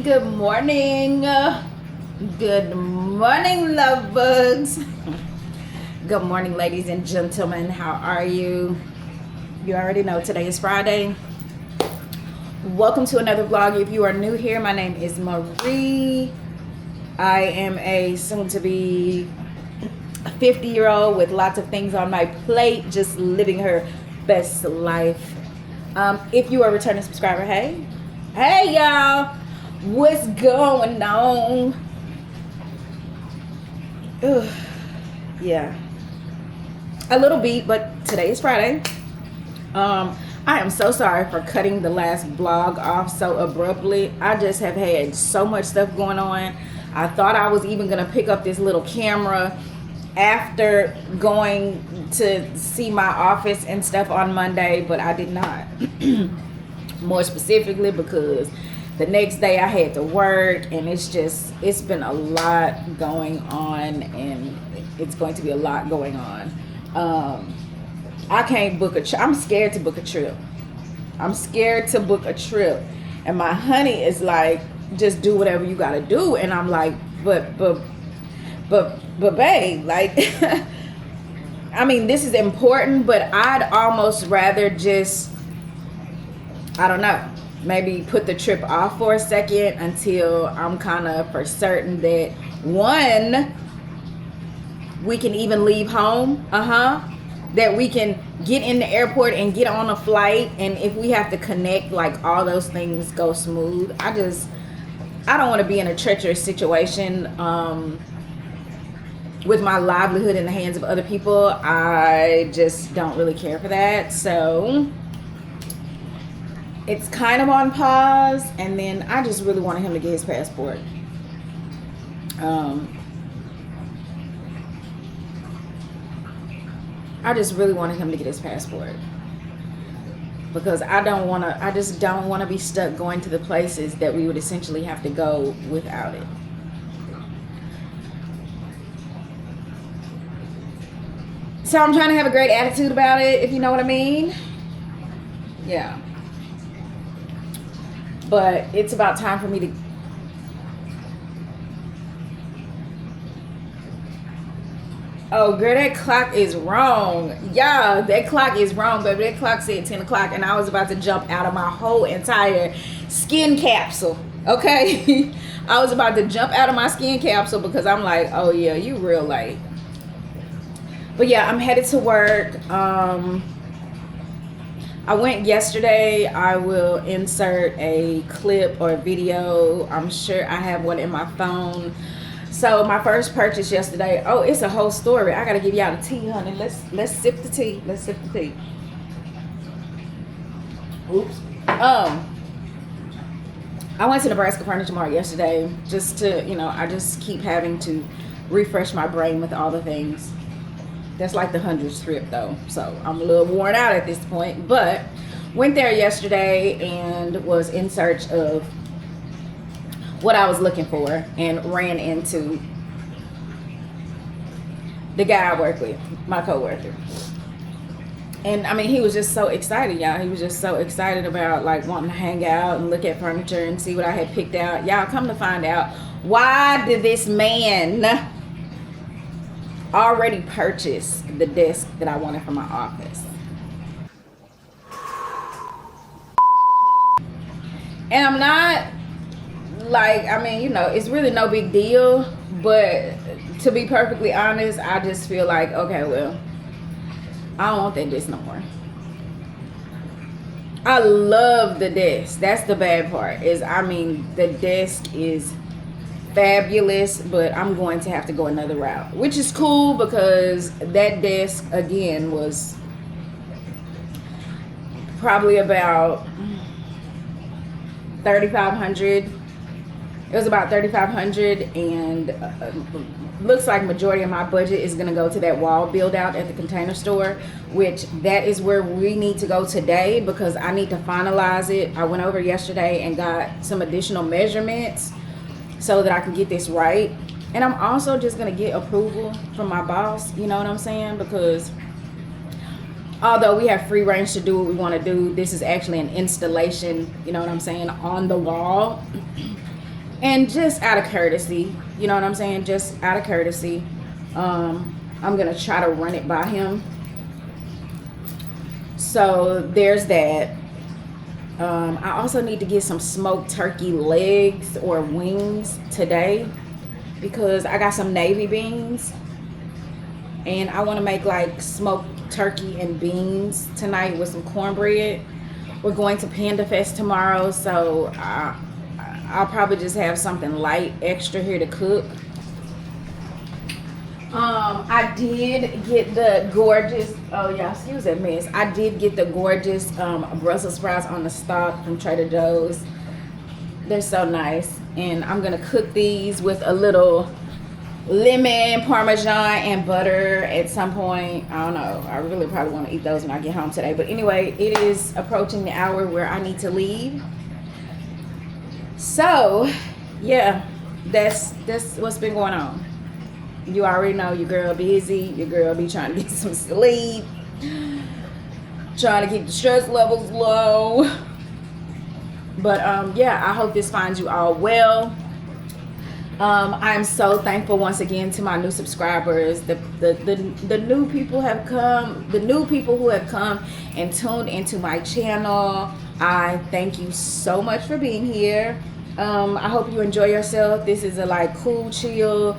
Good morning. Good morning, love bugs. Good morning, ladies and gentlemen. How are you? You already know today is Friday. Welcome to another vlog. If you are new here, my name is Marie. I am a soon-to-be 50-year-old with lots of things on my plate, just living her best life. If you are a returning subscriber, hey y'all, what's going on? Ugh. Yeah, a little beat, but today is Friday. I am so sorry for cutting the last vlog off so abruptly. I just have had so much stuff going on. I thought I was even gonna pick up this little camera after going to see my office and stuff on Monday, but I did not. More specifically because the next day I had to work, and it's been a lot going on, and it's going to be a lot going on. I can't book a trip. I'm scared to book a trip. And my honey is like, just do whatever you gotta do. And I'm like, but babe, like, I mean, this is important, but I'd almost rather just, I don't know, maybe put the trip off for a second until I'm kind of for certain that, one, we can even leave home, that we can get in the airport and get on a flight, and if we have to connect, like, all those things go smooth. I don't want to be in a treacherous situation with my livelihood in the hands of other people. I just don't really care for that. So it's kind of on pause, and then I just really wanted him to get his passport. I just really wanted him to get his passport because I just don't want to be stuck going to the places that we would essentially have to go without it. So I'm trying to have a great attitude about it, if you know what I mean. Yeah. But it's about time for me to... Oh, girl, that clock is wrong. Yeah, that clock is wrong, baby. That clock said 10 o'clock, and I was about to jump out of my whole entire skin capsule, okay? I was about to jump out of my skin capsule because I'm like, oh, yeah, you real late. But, yeah, I'm headed to work. I went yesterday. I will insert a clip or a video. I'm sure I have one in my phone. So my first purchase yesterday, oh, it's a whole story. I gotta give y'all the tea, honey. Let's sip the tea. Let's sip the tea. Oops. I went to Nebraska Furniture Mart yesterday just to, I just keep having to refresh my brain with all the things. That's like the 100th trip though, so I'm a little worn out at this point. But went there yesterday and was in search of what I was looking for, and ran into the guy I work with, my coworker. And I mean, he was just so excited, y'all. He was just so excited about like wanting to hang out and look at furniture and see what I had picked out. Y'all, come to find out, why did this man already purchase the desk that I wanted for my office? And I'm not like, I mean, it's really no big deal, but to be perfectly honest, I just feel like, okay, well, I don't want that desk no more. I love the desk. That's the bad part, is, I mean, the desk is fabulous, but I'm going to have to go another route, which is cool because that desk, again, was probably about $3,500. It was about $3,500, and looks like majority of my budget is going to go to that wall build out at the Container Store, which that is where we need to go today because I need to finalize it. I went over yesterday and got some additional measurements so that I can get this right. And I'm also just going to get approval from my boss, you know what I'm saying? Because although we have free range to do what we want to do, this is actually an installation, you know what I'm saying, on the wall. And just out of courtesy, you know what I'm saying? Just out of courtesy, I'm gonna try to run it by him. So there's that. I also need to get some smoked turkey legs or wings today because I got some navy beans and I want to make like smoked turkey and beans tonight with some cornbread. We're going to Panda Fest tomorrow, so I'll probably just have something light extra here to cook. I did get the gorgeous, oh yeah, excuse that mess. I did get the gorgeous Brussels sprouts on the stalk from Trader Joe's. They're so nice. And I'm gonna cook these with a little lemon, parmesan, and butter at some point. I don't know. I really probably want to eat those when I get home today. But anyway, it is approaching the hour where I need to leave. So, yeah, that's what's been going on. You already know your girl busy. Your girl be trying to get some sleep. Trying to keep the stress levels low. But yeah, I hope this finds you all well. I'm so thankful once again to my new subscribers. The new people have come. The new people who have come and tuned into my channel. I thank you so much for being here. I hope you enjoy yourself. This is a like cool, chill,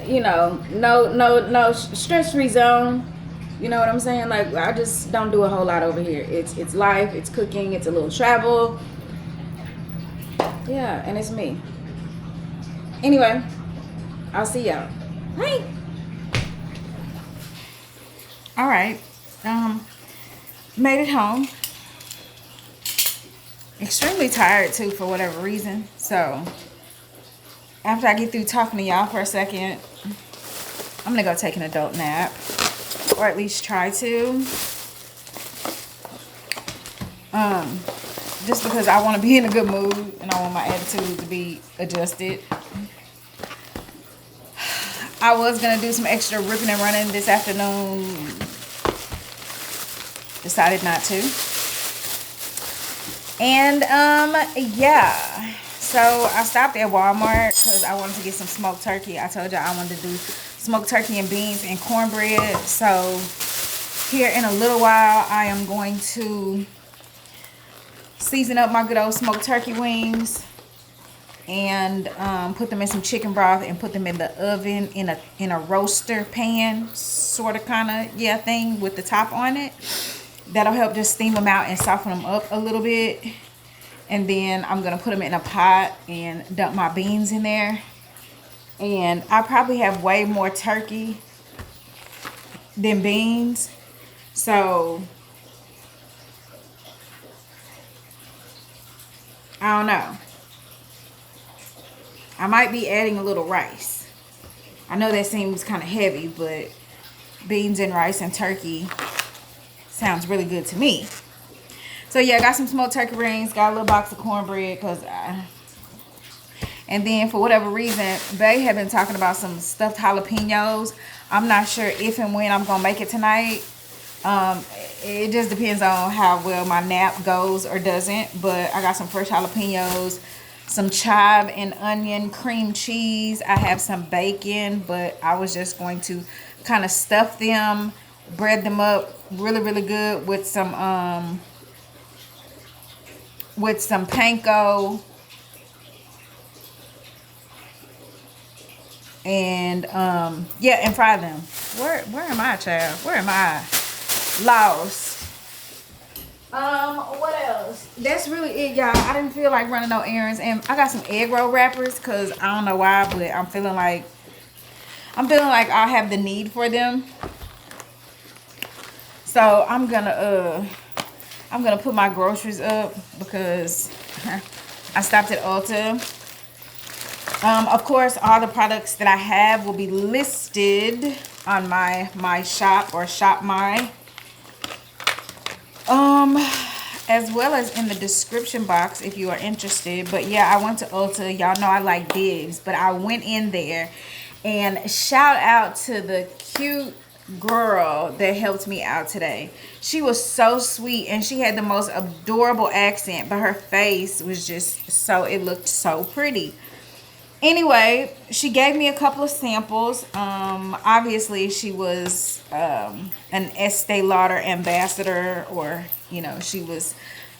you know, no stress-free zone. You know what I'm saying? Like, I just don't do a whole lot over here. It's life, it's cooking, it's a little travel. Yeah, and it's me. Anyway, I'll see y'all. Bye. All right. Made it home. Extremely tired too for whatever reason. So after I get through talking to y'all for a second, I'm gonna go take an adult nap, or at least try to. Just because I want to be in a good mood and I want my attitude to be adjusted. I was gonna do some extra ripping and running this afternoon. Decided not to. And yeah. So I stopped at Walmart because I wanted to get some smoked turkey. I told y'all I wanted to do smoked turkey and beans and cornbread. So here in a little while, I am going to season up my good old smoked turkey wings and put them in some chicken broth and put them in the oven in a roaster pan, sort of kind of, yeah, thing with the top on it. That'll help just steam them out and soften them up a little bit. And then I'm going to put them in a pot and dump my beans in there. And I probably have way more turkey than beans. So, I don't know. I might be adding a little rice. I know that seems kind of heavy, but beans and rice and turkey sounds really good to me. So yeah, I got some smoked turkey rings, got a little box of cornbread, and then for whatever reason, Bae had been talking about some stuffed jalapenos. I'm not sure if and when I'm gonna make it tonight. It just depends on how well my nap goes or doesn't. But I got some fresh jalapenos, some chive and onion cream cheese. I have some bacon, but I was just going to kind of stuff them, bread them up really, really good with some panko and yeah, and fry them. Where am I, child? Where am I? Lost. What else? That's really it, y'all. I didn't feel like running no errands, and I got some egg roll wrappers because I don't know why, but I'm feeling like I have the need for them. So I'm gonna put my groceries up because I stopped at Ulta. Of course, all the products that I have will be listed on my shop or shop my. As well as in the description box if you are interested. But yeah, I went to Ulta. Y'all know I like Digs, but I went in there and shout out to the cute girl that helped me out today. She was so sweet, and she had the most adorable accent, but her face was just so, it looked so pretty. Anyway, she gave me a couple of samples. Obviously she was an Estee Lauder ambassador, or you know, she was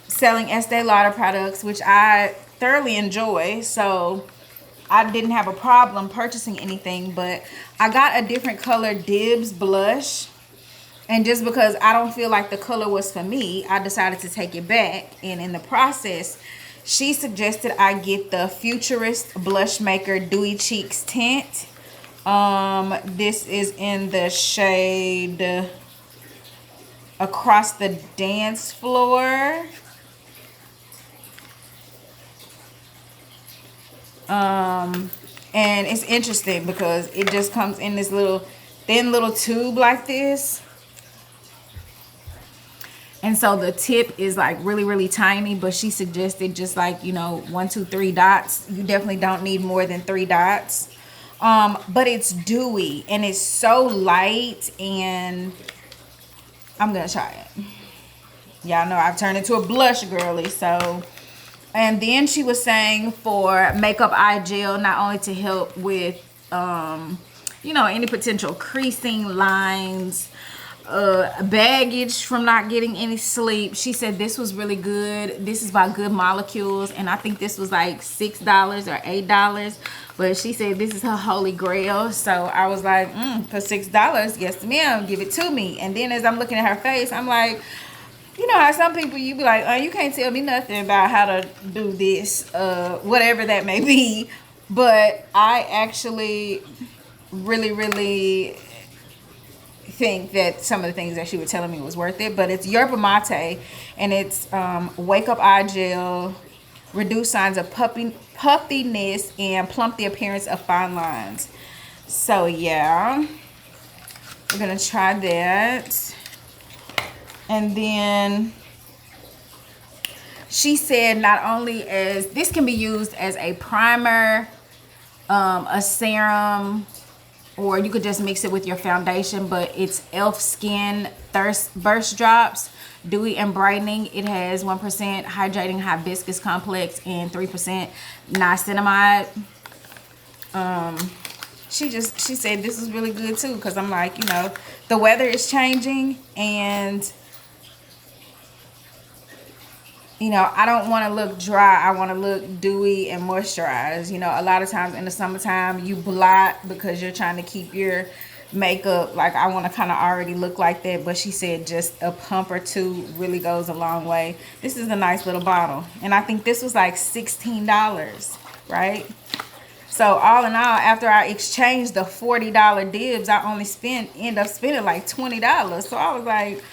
selling Estee Lauder products, which I thoroughly enjoy, so I didn't have a problem purchasing anything. But I got a different color Dibs blush, and just because I don't feel like the color was for me, I decided to take it back. And in the process, she suggested I get the Futurist Blush Maker Dewy Cheeks Tint. This is in the shade Across the Dance Floor. And it's interesting because it just comes in this little thin little tube like this. And so the tip is like really, really tiny, but she suggested just like, you know, 1, 2, 3 dots. You definitely don't need more than 3 dots. But it's dewy and it's so light, and I'm gonna try it. Y'all know I've turned into a blush girly, so. And then she was saying for makeup eye gel, not only to help with, you know, any potential creasing, lines, baggage from not getting any sleep. She said this was really good. This is by Good Molecules, and I think this was like $6 or $8, but she said this is her holy grail. So I was like, for $6, yes ma'am, give it to me. And then as I'm looking at her face, I'm like, you know how some people, you be like, oh, you can't tell me nothing about how to do this, whatever that may be. But I actually really think that some of the things that she was telling me was worth it. But it's yerba mate, and it's wake up eye gel, reduce signs of puffiness, and plump the appearance of fine lines. So yeah, we're gonna try that. And then she said not only as this can be used as a primer, a serum, or you could just mix it with your foundation, but it's Elf Skin Thirst Burst Drops, dewy and brightening. It has 1% hydrating hibiscus complex and 3% niacinamide. She said this is really good too, because I'm like, you know, the weather is changing, and you know, I don't want to look dry. I want to look dewy and moisturized. You know, a lot of times in the summertime, you blot because you're trying to keep your makeup. Like, I want to kind of already look like that. But she said just a pump or two really goes a long way. This is a nice little bottle. And I think this was like $16, right? So all in all, after I exchanged the $40 Dibs, I only end up spending like $20. So I was like,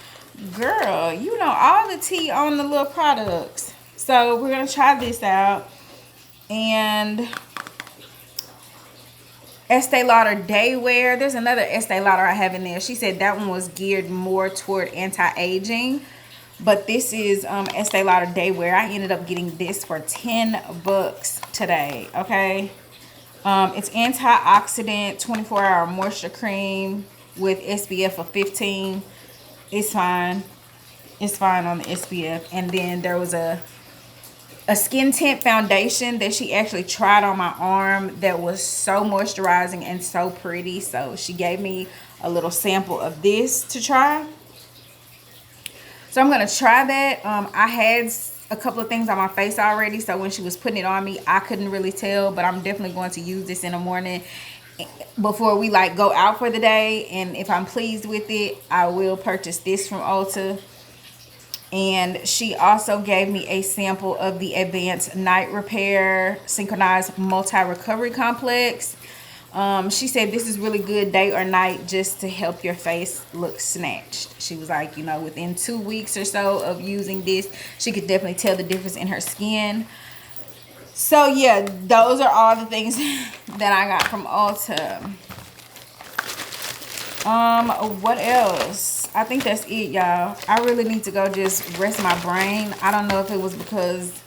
girl, you know all the tea on the little products. So we're gonna try this out. And Estee Lauder Day Wear, there's another Estee Lauder I have in there. She said that one was geared more toward anti-aging, but this is Estee Lauder Day Wear. I ended up getting this for $10 today. Okay, it's antioxidant 24-hour moisture cream with SPF of 15. It's fine. It's fine on the SPF. And then there was a skin tint foundation that she actually tried on my arm that was so moisturizing and so pretty. So she gave me a little sample of this to try. So I'm going to try that. I had a couple of things on my face already, so when she was putting it on me, I couldn't really tell. But I'm definitely going to use this in the morning before we like go out for the day, and if I'm pleased with it, I will purchase this from Ulta. And she also gave me a sample of the Advanced Night Repair Synchronized Multi-Recovery Complex. She said this is really good day or night, just to help your face look snatched. She was like, you know, within 2 weeks or so of using this, she could definitely tell the difference in her skin. So yeah, those are all the things that I got from Ulta. What else? I think that's it, y'all. I really need to go just rest my brain. I don't know if it was because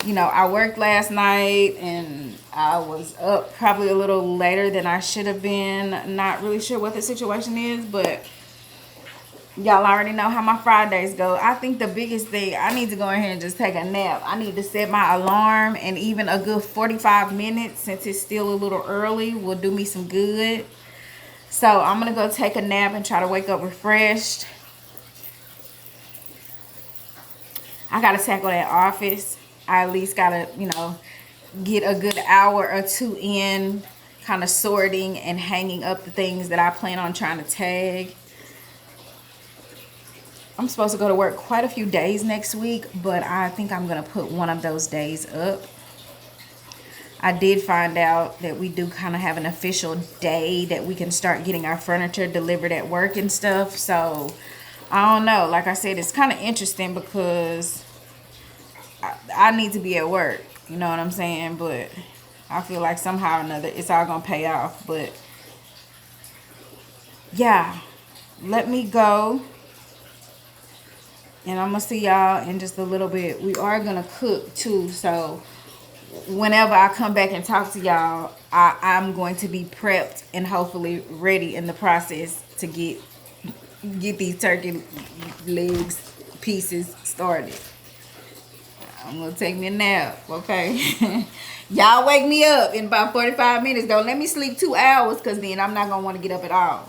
You know, I worked last night and I was up probably a little later than I should have been. Not really sure what the situation is, but y'all already know how my Fridays go. I think the biggest thing, I need to go ahead and just take a nap. I need to set my alarm, and even a good 45 minutes, since it's still a little early, will do me some good. So I'm going to go take a nap and try to wake up refreshed. I got to tackle that office. I at least got to, you know, get a good hour or two in, kind of sorting and hanging up the things that I plan on trying to tag. I'm supposed to go to work quite a few days next week, but I think I'm going to put one of those days up. I did find out that we do kind of have an official day that we can start getting our furniture delivered at work and stuff. So, I don't know. Like I said, it's kind of interesting because I need to be at work. You know what I'm saying? But I feel like somehow or another it's all going to pay off. But, yeah. Let me go. And I'm going to see y'all in just a little bit. We are going to cook too. So whenever I come back and talk to y'all, I'm going to be prepped and hopefully ready in the process to get these turkey legs pieces started. I'm going to take me a nap, okay? Y'all wake me up in about 45 minutes. Don't let me sleep 2 hours, because then I'm not going to want to get up at all.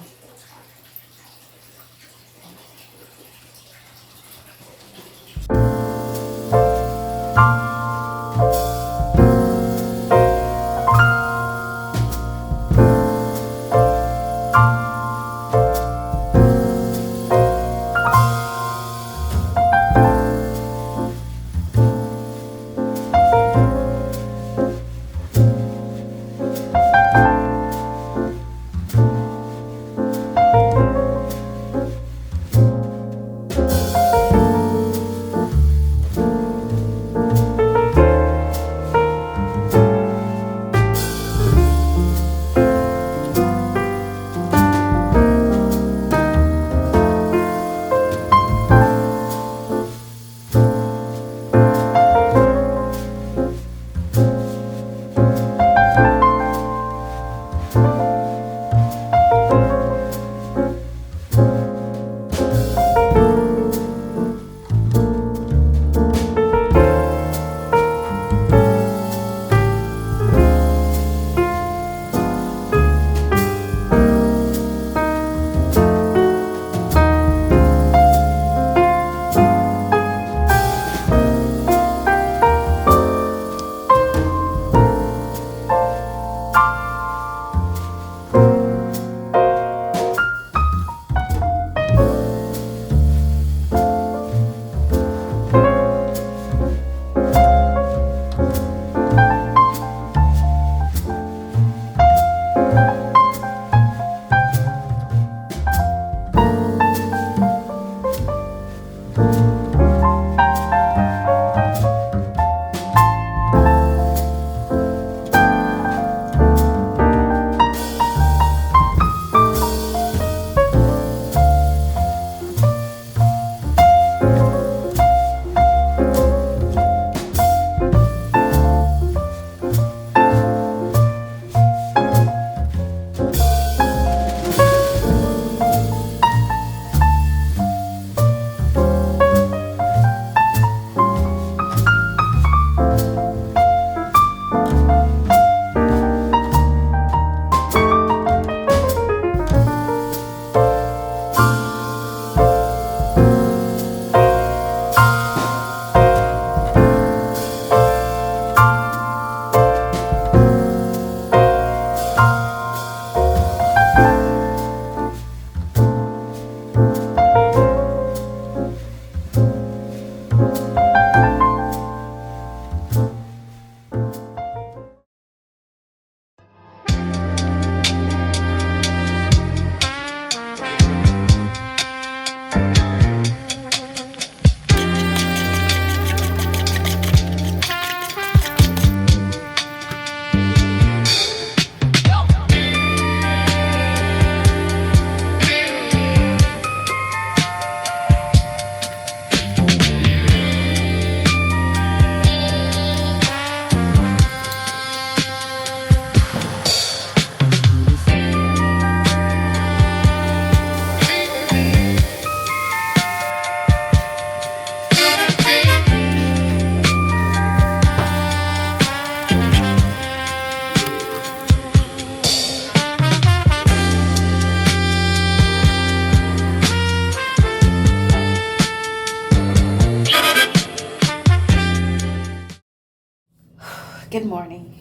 Good morning.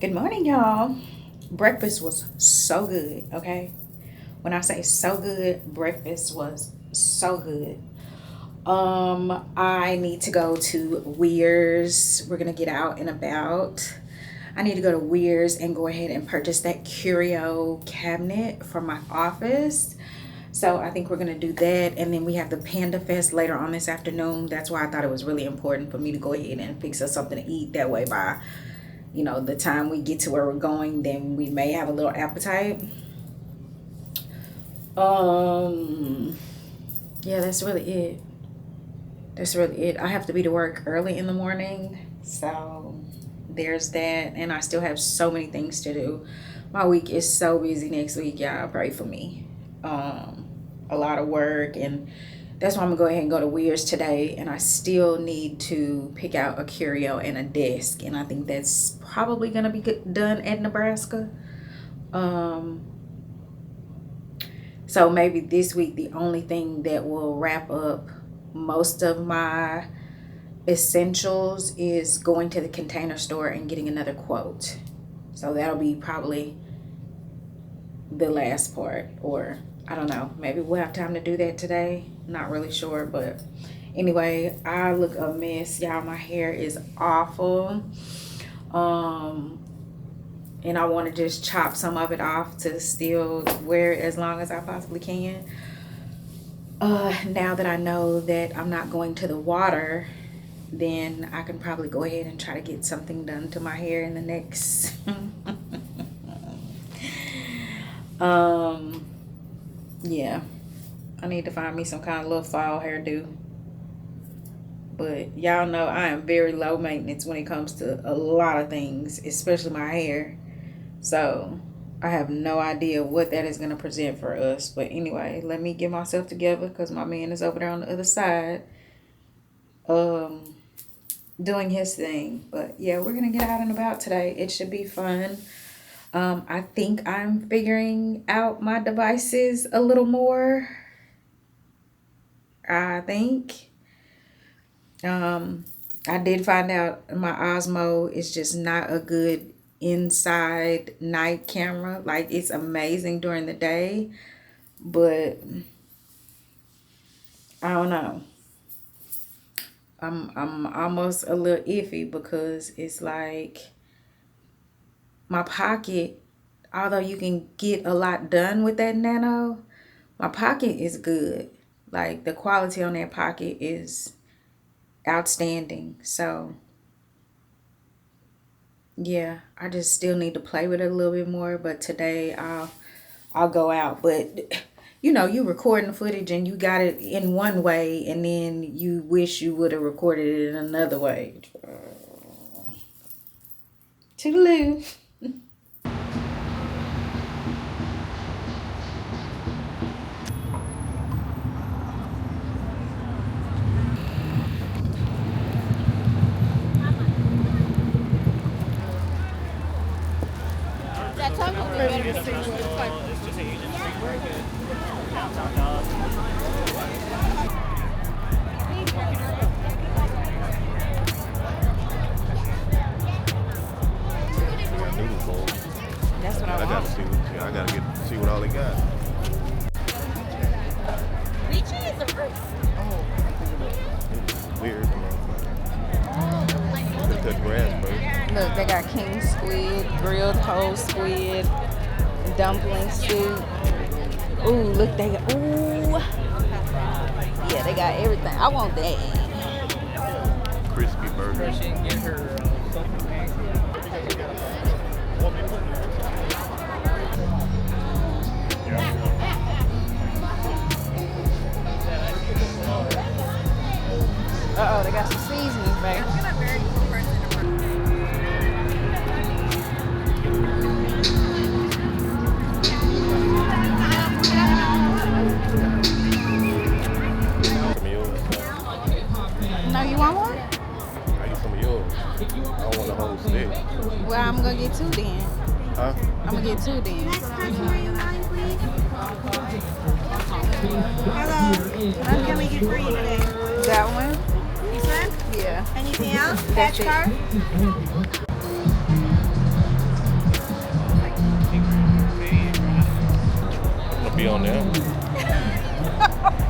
Good morning, y'all. Breakfast was so good, okay? When I say so good, breakfast was so good. I need to go to Weir's. We're gonna get out and about. I need to go to Weir's and go ahead and purchase that curio cabinet for my office. So I think we're gonna do that, and then we have the Panda Fest later on this afternoon. That's why I thought it was really important for me to go ahead and fix us something to eat. That way, by the time we get to where we're going, then we may have a little appetite. Yeah, that's really it. I have to be to work early in the morning, so there's that. And I still have so many things to do. My week is so busy next week, y'all. Pray for me. A lot of work, and that's why I'm gonna go ahead and go to Weir's today. And I still need to pick out a curio and a desk, and I think that's probably gonna be done at Nebraska. So maybe this week the only thing that will wrap up most of my essentials is going to the Container Store and getting another quote. So that'll be probably the last part, or I don't know, maybe we'll have time to do that today. Not really sure, but anyway, I look a mess, y'all. My hair is awful. And I want to just chop some of it off to still wear it as long as I possibly can. Now that I know that I'm not going to the water, then I can probably go ahead and try to get something done to my hair in the next yeah, I need to find me some kind of little fall hairdo. But y'all know I am very low maintenance when it comes to a lot of things, especially my hair. So I have no idea what that is going to present for us. But anyway, let me get myself together because my man is over there on the other side doing his thing. But yeah, we're going to get out and about today. It should be fun. I think I'm figuring out my devices a little more. I think. I did find out my Osmo is just not a good inside night camera. Like, it's amazing during the day, but I don't know. I'm almost a little iffy because it's like my pocket, although you can get a lot done with that nano, my pocket is good. Like, the quality on that pocket is outstanding. So yeah, I just still need to play with it a little bit more. But today I'll go out. But you recording the footage and you got it in one way, and then you wish you would have recorded it in another way. Toodaloo. That's what I want. I gotta see what all they got. Lychee is a fruit. It's weird. Look at that grass, bro. Look, they got king squid, grilled whole squid, dumpling soup. Ooh, look, they got, ooh. Yeah, they got everything. I want that. Crispy burger. Uh-oh, they got some seasonings, babe. No, you want one? I get some of yours. I don't want the whole stick. Well, I'm gonna get two then. Huh? I'm gonna get two then. Hello. What can we do for you today? That one? This one? Yeah. Anything else? that's it. card? I'll be on there.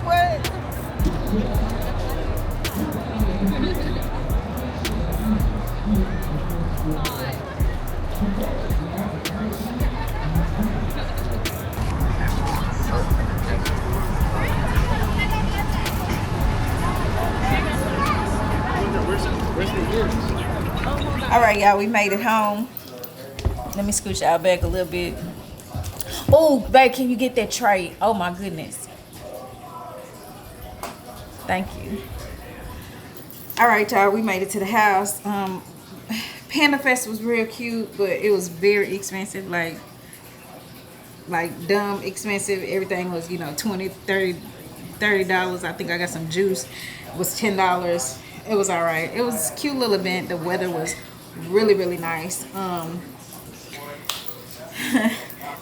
What? All right, y'all, we made it home. Let me scooch y'all back a little bit. Oh, babe, can you get that tray? Oh my goodness. Thank you. All right, y'all, we made it to the house. Panda Fest was real cute, but it was very expensive, like dumb expensive. Everything was, you know, $20, $30. I think I got some juice. It was $10. It was all right. It was a cute little event. The weather was really, really nice.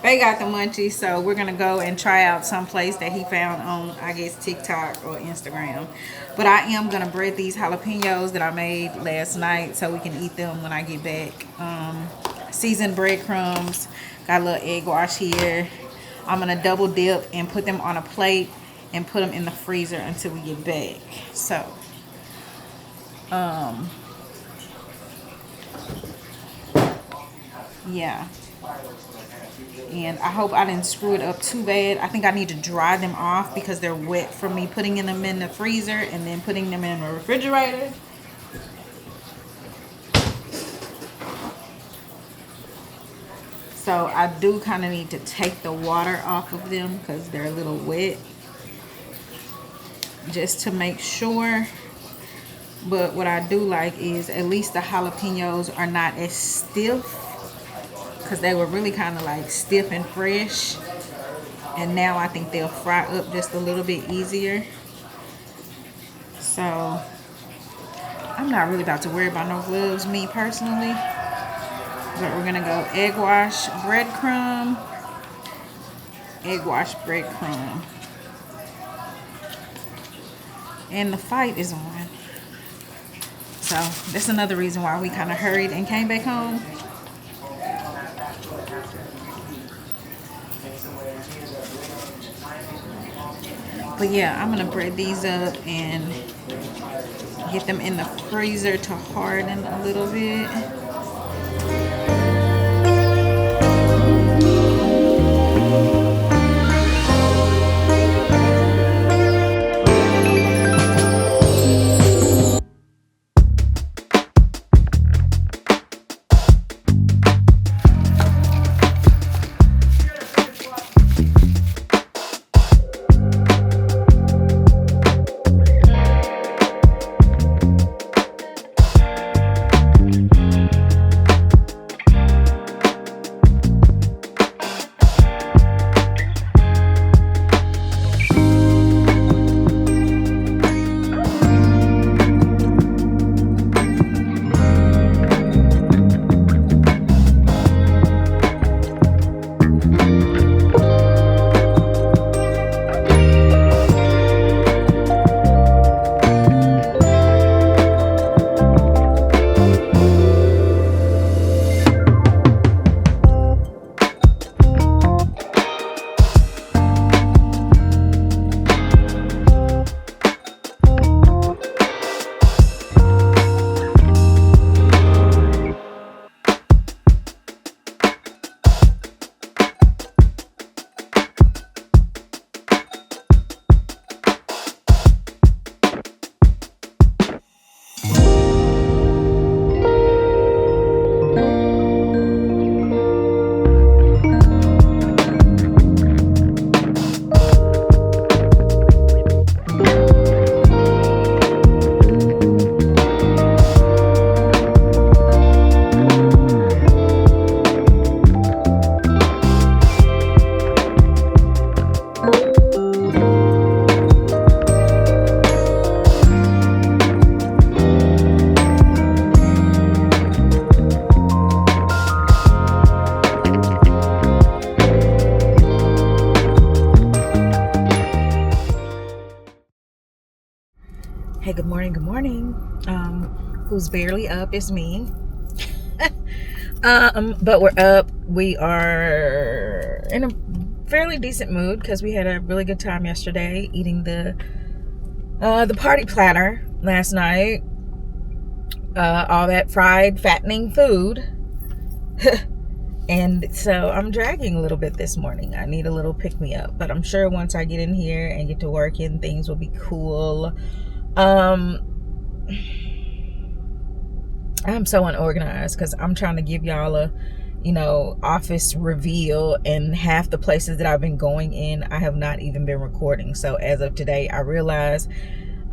They got the munchies, so we're gonna go and try out some place that he found on, I guess, TikTok or Instagram. But I am gonna bread these jalapenos that I made last night so we can eat them when I get back. Seasoned breadcrumbs, got a little egg wash here. I'm gonna double dip and put them on a plate and put them in the freezer until we get back. So yeah, and I hope I didn't screw it up too bad. I think I need to dry them off because they're wet from me putting them in the freezer and then putting them in the refrigerator. So I do kind of need to take the water off of them because they're a little wet, just to make sure. But what I do like is at least the jalapenos are not as stiff, because they were really kind of like stiff and fresh. And now I think they'll fry up just a little bit easier. So I'm not really about to worry about no gloves, me personally. But we're gonna go egg wash breadcrumb. Egg wash breadcrumb. And the fight is on. So that's another reason why we kind of hurried and came back home. But yeah, I'm gonna bread these up and get them in the freezer to harden a little bit. Hey, good morning. who's barely up is me. But we're up. We are in a fairly decent mood because we had a really good time yesterday eating the party platter last night. All that fried, fattening food. And so I'm dragging a little bit this morning. I need a little pick-me-up. But I'm sure once I get in here and get to working, things will be cool. I'm so unorganized because I'm trying to give y'all a, office reveal, and half the places that I've been going in, I have not even been recording. So as of today, I realize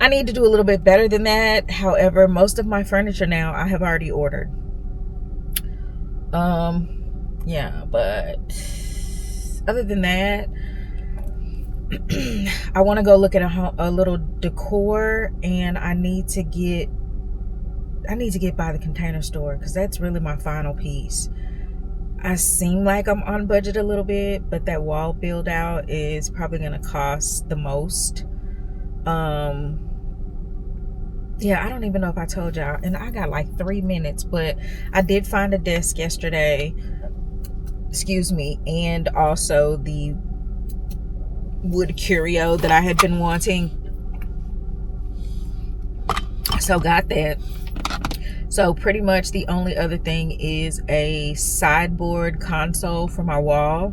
I need to do a little bit better than that. However, most of my furniture now I have already ordered. Yeah, but other than that, I want to go look at a little decor, and I need to get by the Container Store because that's really my final piece. I seem like I'm on budget a little bit, but that wall build out is probably going to cost the most. Yeah, I don't even know if I told y'all, and I got like 3 minutes, but I did find a desk yesterday, and also the wood curio that I had been wanting. So got that. So pretty much the only other thing is a sideboard console for my wall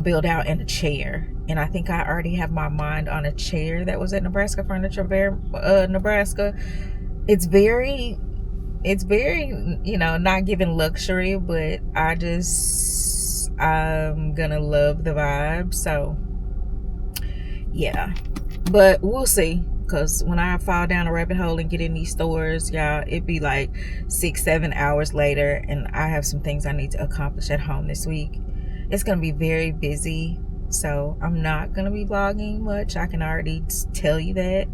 build out, and a chair. And I think I already have my mind on a chair that was at Nebraska Furniture Fair, Nebraska. It's very, not giving luxury, but I'm gonna love the vibe. So yeah, but we'll see. Because when I fall down a rabbit hole and get in these stores, y'all, it'd be like 6-7 hours later, and I have some things I need to accomplish at home this week. It's gonna be very busy, so I'm not gonna be vlogging much. I can already tell you that.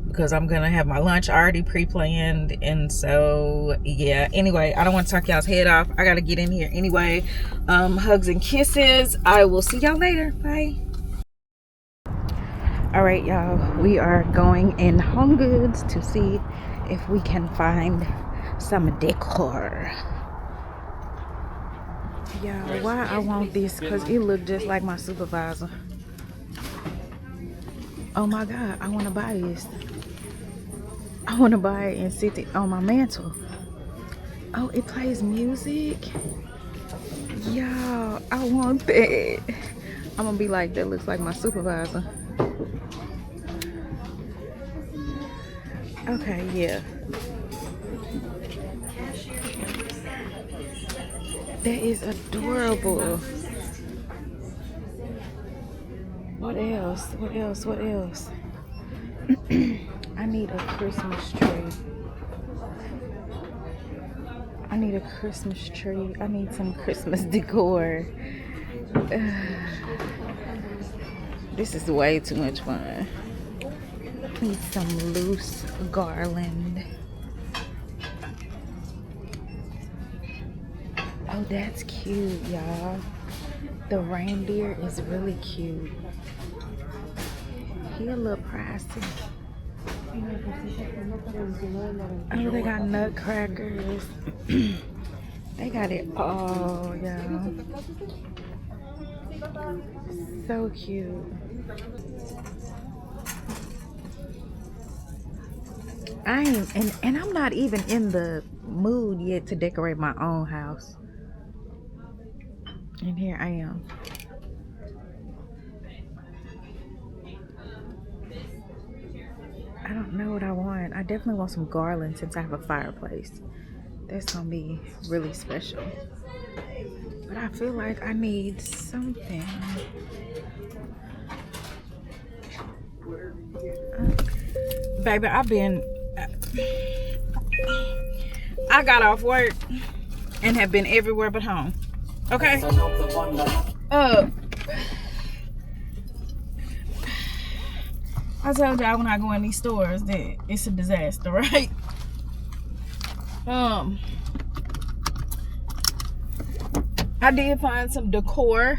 Because I'm gonna have my lunch already pre-planned, and so yeah. Anyway, I don't want to talk y'all's head off. I gotta get in here anyway. Hugs and kisses. I will see y'all later. Bye. All right, y'all, we are going in Home Goods to see if we can find some decor. Y'all, why I want this? Because it looked just like my supervisor. Oh my God, I want to buy this. I want to buy it and sit it on my mantle. Oh, it plays music? Y'all, I want that. I'm going to be like, that looks like my supervisor. Okay, yeah. That is adorable. What else? What else? What else? I need a Christmas tree. I need a Christmas tree. I need some Christmas decor. This is way too much fun. Need some loose garland. Oh, that's cute, y'all. The reindeer is really cute. He a little pricey. Oh, they got nutcrackers. They got it all, y'all. So cute. And I'm not even in the mood yet to decorate my own house. And here I am. I don't know what I want. I definitely want some garland since I have a fireplace. That's gonna be really special. But I feel like I need something. Baby, I got off work and have been everywhere but home. Okay? I told y'all when I go in these stores that it's a disaster, right? I did find some decor.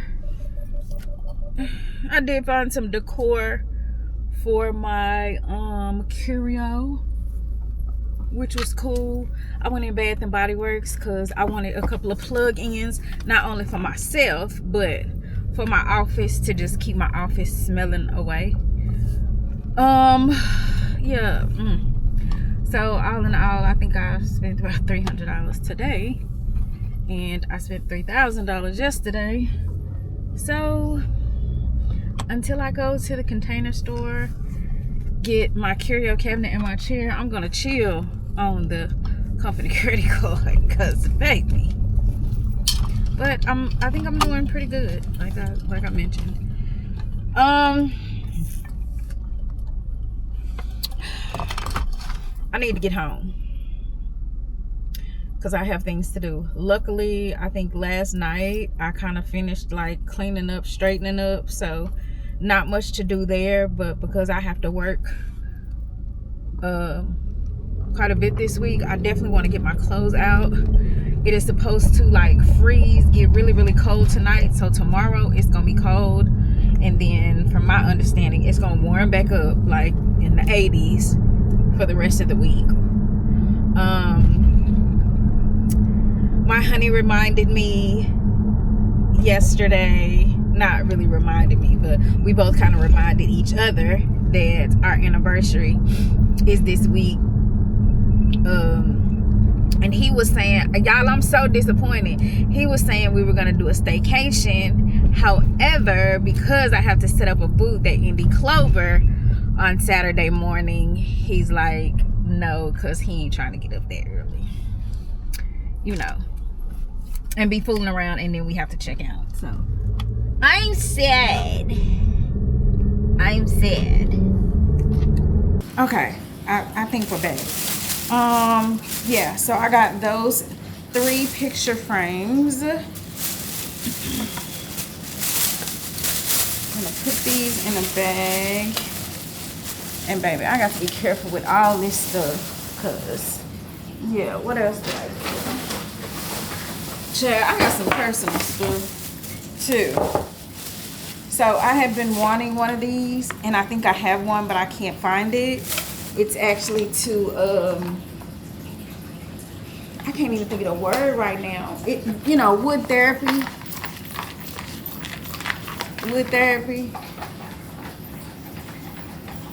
for my curio, which was cool. I went in Bath and Body Works because I wanted a couple of plug-ins, not only for myself but for my office, to just keep my office smelling away. Yeah. So all in all, I think I spent about $300 today, and I spent $3,000 yesterday. So until I go to the Container Store, get my curio cabinet and my chair, I'm gonna chill on the company credit card, cause baby. But I think I'm doing pretty good, like I mentioned. I need to get home because I have things to do. Luckily, I think last night I kind of finished like cleaning up, straightening up, so not much to do there. But because I have to work quite a bit this week, I definitely want to get my clothes out. It is supposed to like freeze, get really, really cold tonight, so tomorrow it's gonna be cold, and then from my understanding it's gonna warm back up like in the 80s for the rest of the week. My honey reminded me yesterday, not really reminded me, but we both kind of reminded each other that our anniversary is this week. And he was saying, y'all, I'm so disappointed. He was saying we were gonna do a staycation. However, because I have to set up a booth at Indie Clover on Saturday morning, he's like, no, because he ain't trying to get up that early, you know, and be fooling around, and then we have to check out. So I'm sad. Okay, I think we're back. Yeah, so I got those 3 picture frames. I'm gonna put these in a bag. And baby, I got to be careful with all this stuff, cause yeah, what else did I do? Child, I got some personal stuff too. So I have been wanting one of these, and I think I have one, but I can't find it. It's actually to I can't even think of the word right now. It, you know, wood therapy.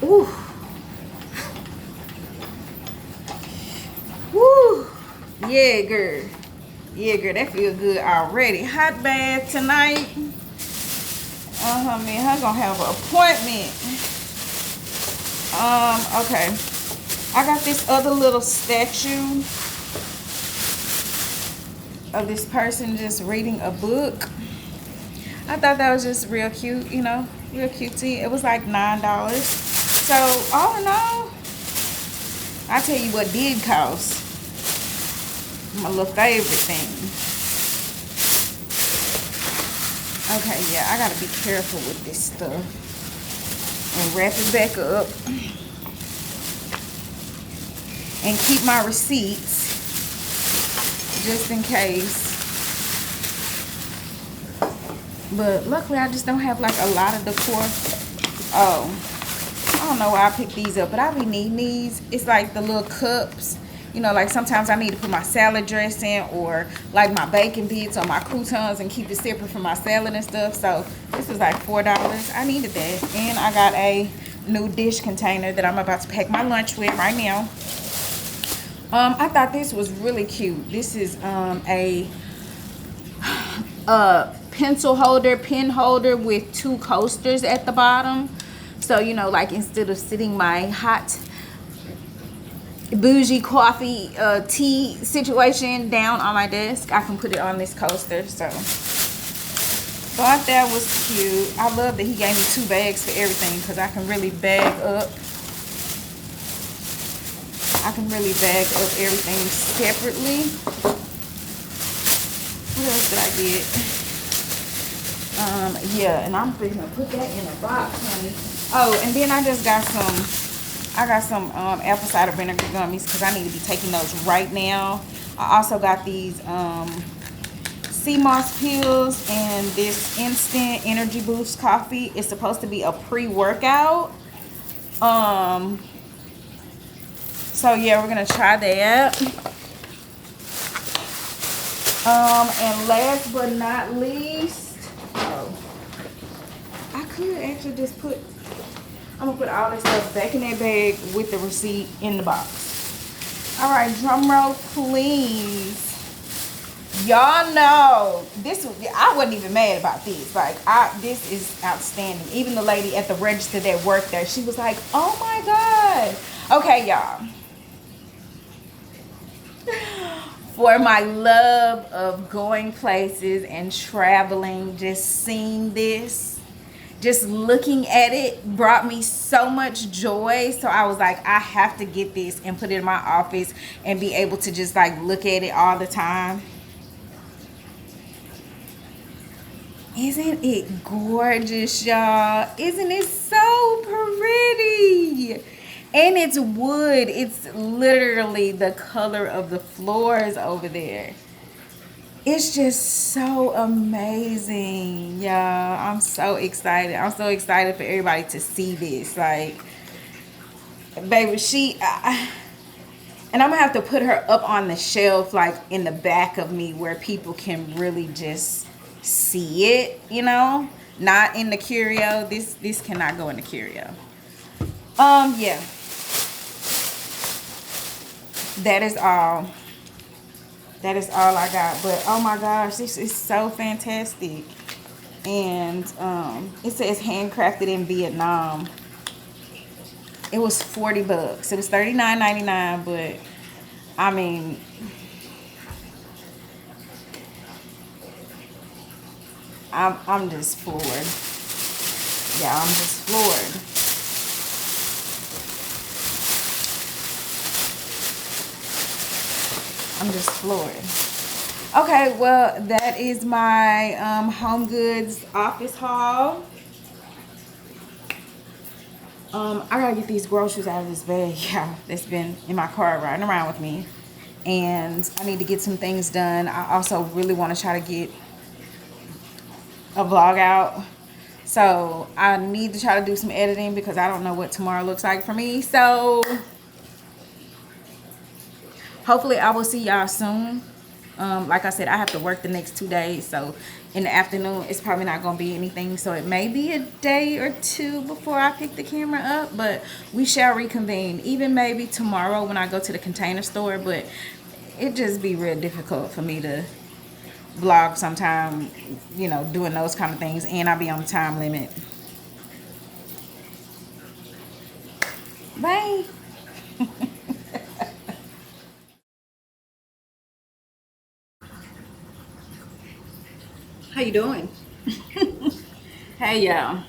Ooh. Woo. Yeah, girl. That feel good already. Hot bath tonight. Man, I'm gonna have an appointment. Okay. I got this other little statue of this person just reading a book. I thought that was just real cute, you know, real cutesy. It was like $9. So all in all, I tell you what did cost. My little favorite thing. Okay, yeah, I gotta be careful with this stuff and wrap it back up and keep my receipts just in case. But luckily I just don't have like a lot of decor. Oh, I don't know why I picked these up, but I be needing these. It's like the little cups, you know, like sometimes I need to put my salad dressing or like my bacon bits or my croutons and keep it separate from my salad and stuff. So this was like $4. I needed that. And I got a new dish container that I'm about to pack my lunch with right now. I thought this was really cute. This is a pencil holder, pen holder with 2 coasters at the bottom. So, you know, like instead of sitting my hot bougie coffee tea situation down on my desk, I can put it on this coaster. So thought that was cute. I love that he gave me 2 bags for everything, because I can really bag up. Everything separately. What else did I get? Yeah, and I'm gonna put that in a box, honey. Oh, and then I just got some apple cider vinegar gummies, because I need to be taking those right now. I also got these sea moss pills and this instant energy boost coffee. It's supposed to be a pre-workout, So yeah, we're gonna try that. And last but not least, oh, I could actually just I'm gonna put all this stuff back in that bag with the receipt in the box. All right, drum roll, please. Y'all know this. I wasn't even mad about this. Like, this is outstanding. Even the lady at the register that worked there, she was like, "Oh my god." Okay, y'all. For my love of going places and traveling, just seeing this, just looking at it brought me so much joy. So I was like, I have to get this and put it in my office and be able to just like look at it all the time. Isn't it gorgeous, y'all? Isn't it so pretty? And it's wood. It's literally the color of the floors over there. It's just so amazing, y'all. I'm so excited. I'm so excited for everybody to see this. Like, baby, and I'm gonna have to put her up on the shelf, like in the back of me, where people can really just see it, you know, not in the curio. This cannot go in the curio. Yeah, that is all I got. But oh my gosh, this is so fantastic. And it says handcrafted in Vietnam. It was $40. It was $39.99, but I mean, I'm just floored. Yeah, I'm just floored. I'm just floored. Okay, well, that is my Home Goods office haul. I gotta get these groceries out of this bag, yeah, that's been in my car riding around with me. And I need to get some things done. I also really want to try to get a vlog out. So I need to try to do some editing because I don't know what tomorrow looks like for me. So hopefully I will see y'all soon. Like I said, I have to work the next 2 days, so in the afternoon it's probably not gonna be anything, so it may be a day or two before I pick the camera up, but we shall reconvene, even maybe tomorrow when I go to the Container Store. But it just be real difficult for me to vlog sometime, you know, doing those kind of things, and I'll be on the time limit. Bye. How you doing? Hey y'all.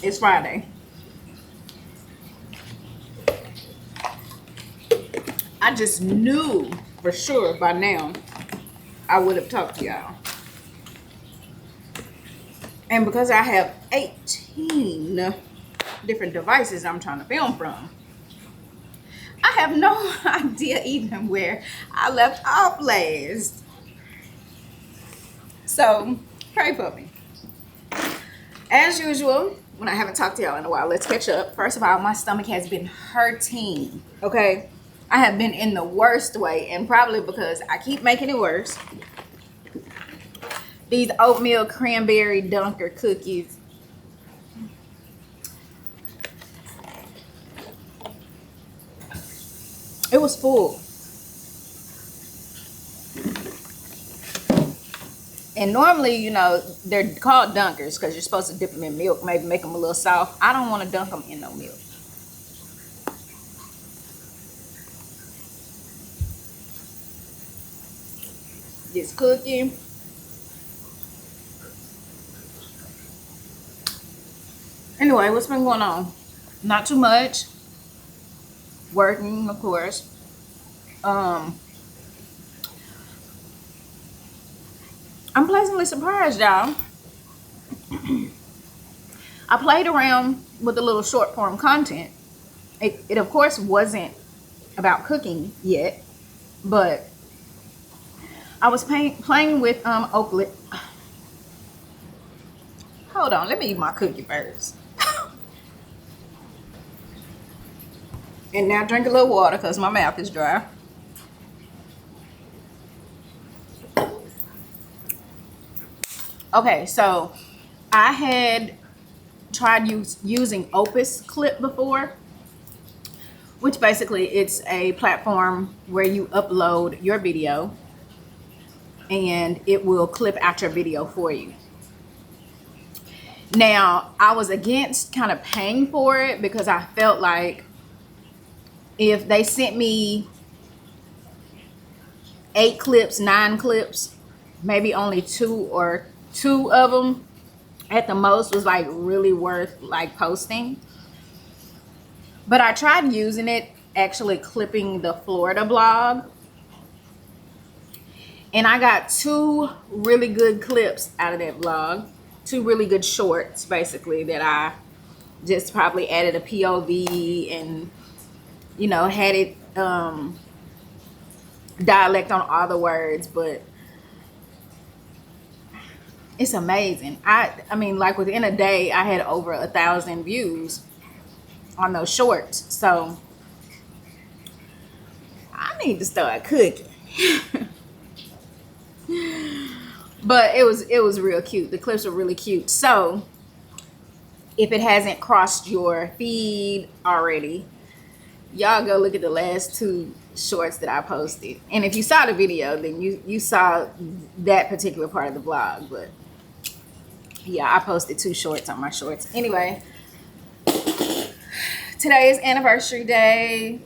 It's Friday. I just knew for sure by now I would have talked to y'all. And because I have 18 different devices I'm trying to film from, I have no idea even where I left off last. So pray for me. As usual, when I haven't talked to y'all in a while, let's catch up. First of all, my stomach has been hurting, okay? I have been in the worst way, and probably because I keep making it worse. These oatmeal cranberry dunker cookies. It was full. And normally, you know, they're called dunkers because you're supposed to dip them in milk, maybe make them a little soft. I don't want to dunk them in no milk. This cookie. Anyway, what's been going on? Not too much. Working, of course. I'm pleasantly surprised, y'all. I played around with a little short form content. It of course wasn't about cooking yet, but I was playing with Oakland. Hold on, let me eat my cookie first. And now drink a little water because my mouth is dry. Okay, so I had tried using Opus Clip before, which basically it's a platform where you upload your video and it will clip out your video for you. Now, I was against kind of paying for it because I felt like if they sent me 8 clips, 9 clips, maybe only 2 of them at the most was like really worth like posting. But I tried using it, actually clipping the Florida blog, and I got 2 really good clips out of that vlog, 2 really good shorts basically that I just probably added a POV and, you know, had it dialect on all the words. But it's amazing. I mean, like within a day I had over 1,000 views on those shorts. So I need to start cooking. But it was real cute. The clips were really cute. So if it hasn't crossed your feed already, y'all go look at the last 2 shorts that I posted. And if you saw the video, then you saw that particular part of the vlog. But yeah, I posted 2 shorts on my shorts. Anyway, today is anniversary day.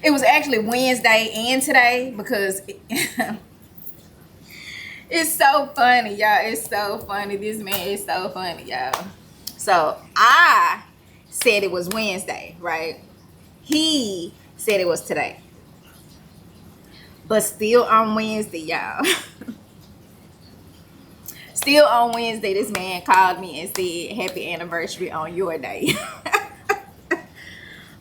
It was actually Wednesday and today because it's so funny, y'all. It's so funny. This man is so funny, y'all. So I said it was Wednesday, right? He said it was today. But still on Wednesday, y'all. Still on Wednesday, this man called me and said, happy anniversary on your day.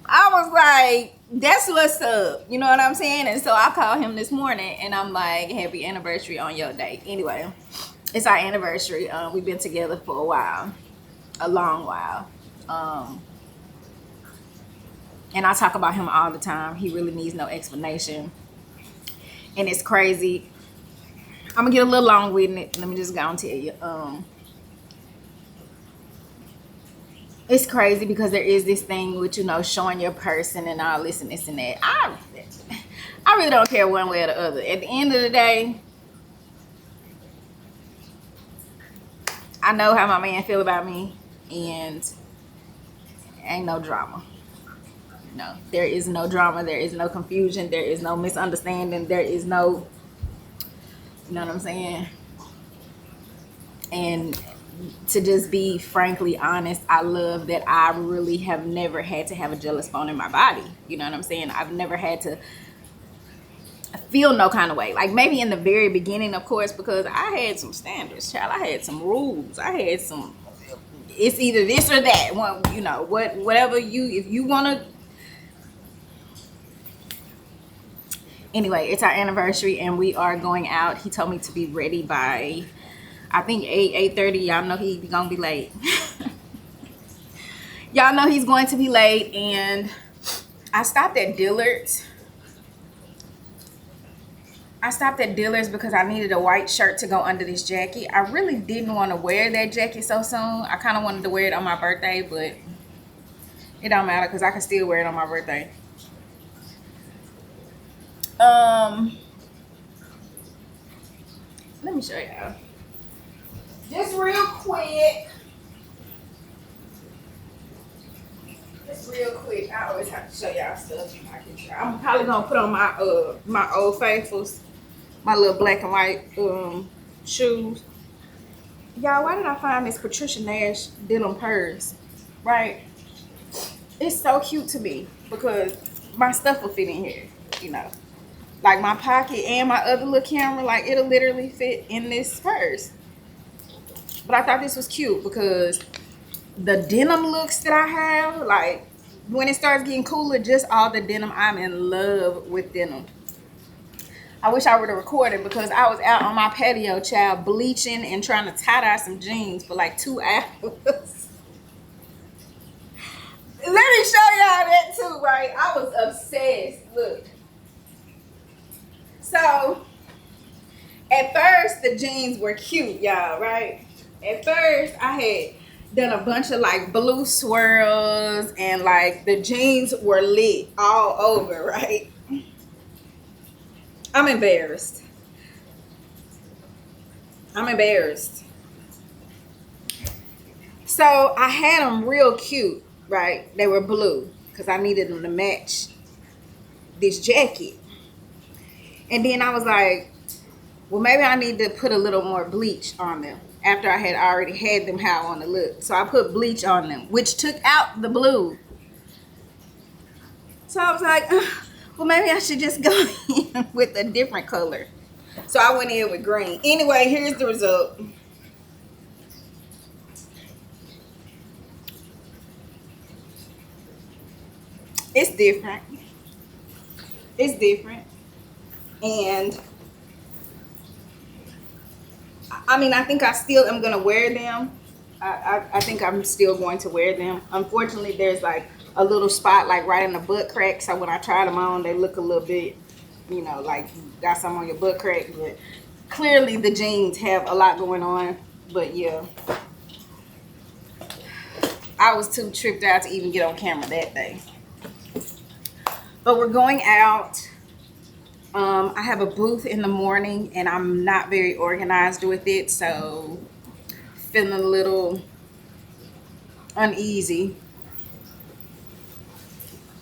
I was like, that's what's up. You know what I'm saying? And so I called him this morning and I'm like, happy anniversary on your day. Anyway, it's our anniversary. We've been together for a while. A long while. And I talk about him all the time. He really needs no explanation. And it's crazy. I'm gonna get a little long with it. Let me just go and tell you. It's crazy because there is this thing with, you know, showing your person and all this and this and that. I really don't care one way or the other. At the end of the day, I know how my man feel about me, and ain't no drama. No, there is no drama. There is no confusion. There is no misunderstanding. There is no, you know what I'm saying? And to just be frankly honest, I love that I really have never had to have a jealous bone in my body. You know what I'm saying? I've never had to feel no kind of way. Like maybe in the very beginning, of course, because I had some standards, child. I had some rules. I had some, it's either this or that. One, you know, whatever you, if you want to. Anyway, it's our anniversary and we are going out. He told me to be ready by, I think 8:30. Y'all know he's gonna be late. Y'all know he's going to be late. And I stopped at Dillard's. Because I needed a white shirt to go under this jacket. I really didn't want to wear that jacket so soon. I kind of wanted to wear it on my birthday, but it don't matter because I can still wear it on my birthday. Let me show y'all. Just real quick. I always have to show y'all stuff. I'm probably gonna put on my my Old Faithfuls, my little black and white shoes. Y'all, why did I find this Patricia Nash denim purse? Right? It's so cute to me because my stuff will fit in here, you know. Like my pocket and my other little camera, like it'll literally fit in this purse. But I thought this was cute because the denim looks that I have, like when it starts getting cooler, just all the denim. I'm in love with denim. I wish I would have recorded because I was out on my patio, child, bleaching and trying to tie-dye some jeans for like 2 hours. Let me show y'all that too, right? I was obsessed. Look. So, at first, the jeans were cute, y'all, right? At first, I had done a bunch of like blue swirls and like the jeans were lit all over, right? I'm embarrassed. I'm embarrassed. So I had them real cute, right? They were blue because I needed them to match this jacket. And then I was like, well, maybe I need to put a little more bleach on them after I had already had them how I want to look. So I put bleach on them, which took out the blue. So I was like, well, maybe I should just go in with a different color. So I went in with green. Anyway, here's the result. It's different. It's different. And I mean, I think I still am going to wear them. I think I'm still going to wear them. Unfortunately, there's like a little spot like right in the butt crack. So when I try them on, they look a little bit, you know, like you got some on your butt crack. But clearly the jeans have a lot going on. But yeah, I was too tripped out to even get on camera that day. But we're going out. I have a booth in the morning and I'm not very organized with it, so feeling a little uneasy.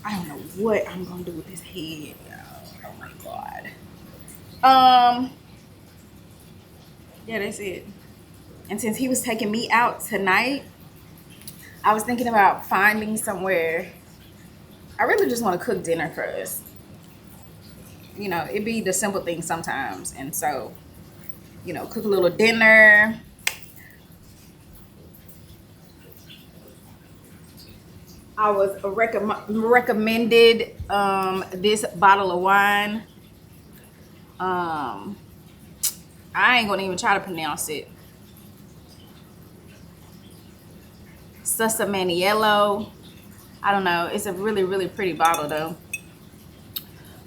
I don't know what I'm gonna do with this head, y'all. Oh my god. Yeah, that's it. And since he was taking me out tonight, I was thinking about finding somewhere. I really just want to cook dinner for us. You know, it be the simple things sometimes. And so, you know, cook a little dinner. I was recommended this bottle of wine. I ain't gonna even try to pronounce it. Susamaniello. I don't know. It's a really, really pretty bottle though.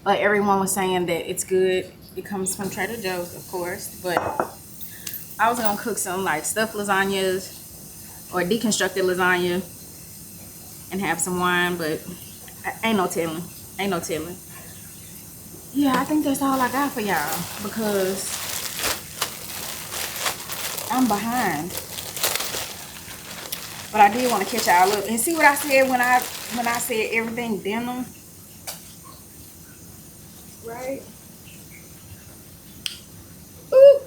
But everyone was saying that it's good. It comes from Trader Joe's, of course. But I was gonna cook some like stuffed lasagnas or deconstructed lasagna and have some wine, but ain't no telling. Ain't no telling. Yeah, I think that's all I got for y'all because I'm behind. But I did want to catch y'all up and see what I said when I said everything denim. Right? Ooh.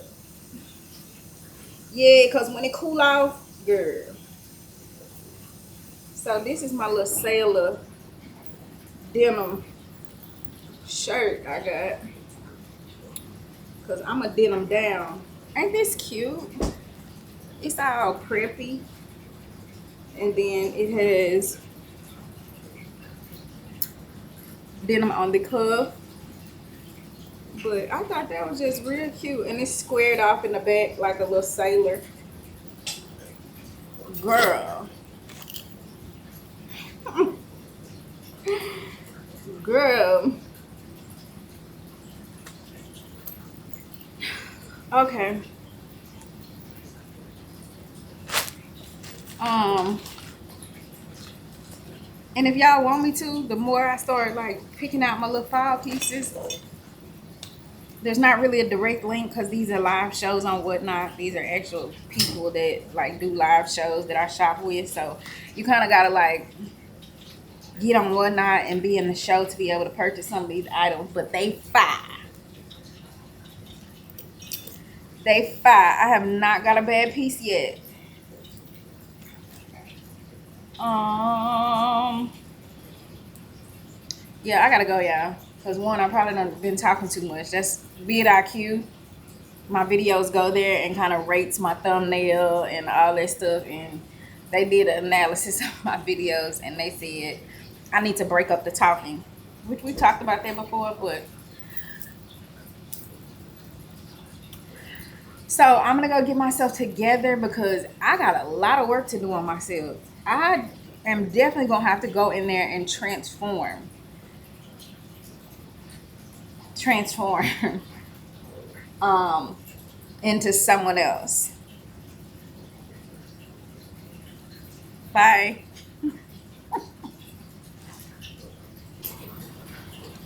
Yeah, because when it cool off, girl. So this is my little sailor denim shirt I got. Because I'm a denim down. Ain't this cute? It's all preppy. And then it has denim on the cuff. But I thought that was just real cute. And it's squared off in the back like a little sailor. Girl. Girl. Okay. And if y'all want me to, the more I start like picking out my little file pieces, there's not really a direct link because these are live shows on Whatnot. These are actual people that like do live shows that I shop with. So you kind of gotta like get on Whatnot and be in the show to be able to purchase some of these items. But they fire. They fire. I have not got a bad piece yet. Yeah, I gotta go, y'all. Because one, I probably done been talking too much. That's vidIQ. My videos go there and kind of rates my thumbnail and all that stuff. And they did an analysis of my videos and they said I need to break up the talking, which we talked about that before, but so I'm gonna go get myself together because I got a lot of work to do on myself. I am definitely gonna have to go in there and transform um into someone else. Bye.